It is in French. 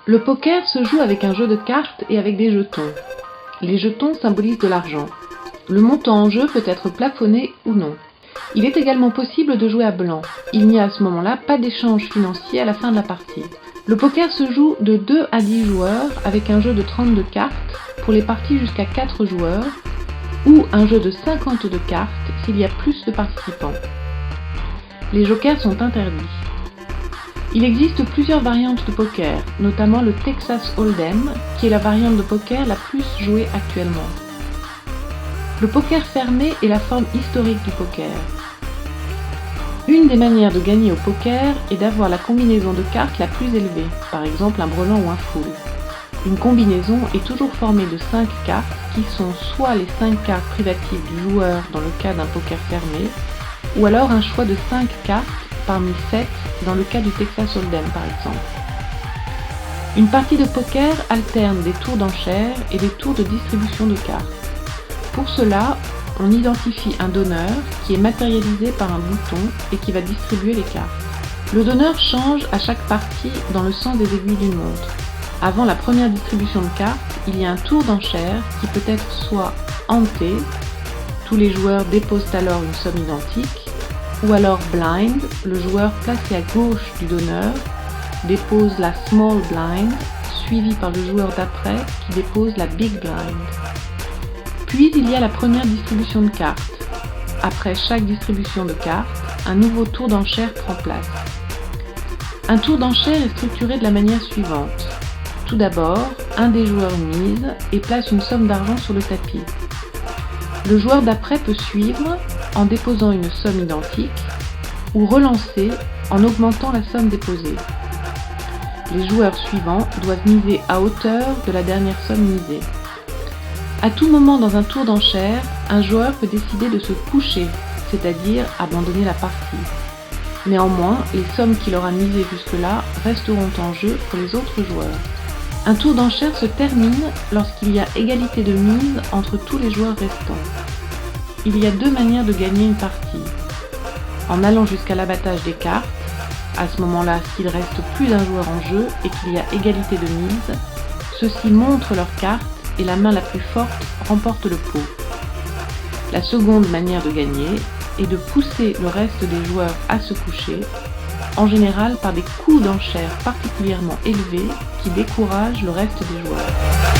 Le poker se joue avec un jeu de cartes et avec des jetons. Les jetons symbolisent de l'argent. Le montant en jeu peut être plafonné ou non. Il est également possible de jouer à blanc. Il n'y a à ce moment-là pas d'échange financier à la fin de la partie. Le poker se joue de 2 à 10 joueurs avec un jeu de 32 cartes pour les parties jusqu'à 4 joueurs ou un jeu de 52 cartes s'il y a plus de participants. Les jokers sont interdits. Il existe plusieurs variantes de poker, notamment le Texas Hold'em, qui est la variante de poker la plus jouée actuellement. Le poker fermé est la forme historique du poker. Une des manières de gagner au poker est d'avoir la combinaison de cartes la plus élevée, par exemple un brelan ou un full. Une combinaison est toujours formée de 5 cartes qui sont soit les 5 cartes privatives du joueur dans le cas d'un poker fermé, ou alors un choix de 5 cartes parmi 7 dans le cas du Texas Hold'em par exemple. Une partie de poker alterne des tours d'enchères et des tours de distribution de cartes. Pour cela, on identifie un donneur qui est matérialisé par un bouton et qui va distribuer les cartes. Le donneur change à chaque partie dans le sens des aiguilles d'une montre. Avant la première distribution de cartes, il y a un tour d'enchères qui peut être soit ante, tous les joueurs déposent alors une somme identique, ou alors blind, le joueur placé à gauche du donneur dépose la small blind, suivi par le joueur d'après qui dépose la big blind. Puis il y a la première distribution de cartes. Après chaque distribution de cartes, un nouveau tour d'enchères prend place. Un tour d'enchères est structuré de la manière suivante. Tout d'abord, un des joueurs mise et place une somme d'argent sur le tapis. Le joueur d'après peut suivre en déposant une somme identique ou relancer en augmentant la somme déposée. Les joueurs suivants doivent miser à hauteur de la dernière somme misée. À tout moment dans un tour d'enchères, un joueur peut décider de se coucher, c'est-à-dire abandonner la partie. Néanmoins, les sommes qu'il aura misées jusque-là resteront en jeu pour les autres joueurs. Un tour d'enchères se termine lorsqu'il y a égalité de mise entre tous les joueurs restants. Il y a 2 manières de gagner une partie. En allant jusqu'à l'abattage des cartes, à ce moment-là, s'il reste plus d'un joueur en jeu et qu'il y a égalité de mise, ceux-ci montrent leurs cartes et la main la plus forte remporte le pot. La seconde manière de gagner est de pousser le reste des joueurs à se coucher, en général par des coups d'enchères particulièrement élevés qui découragent le reste des joueurs.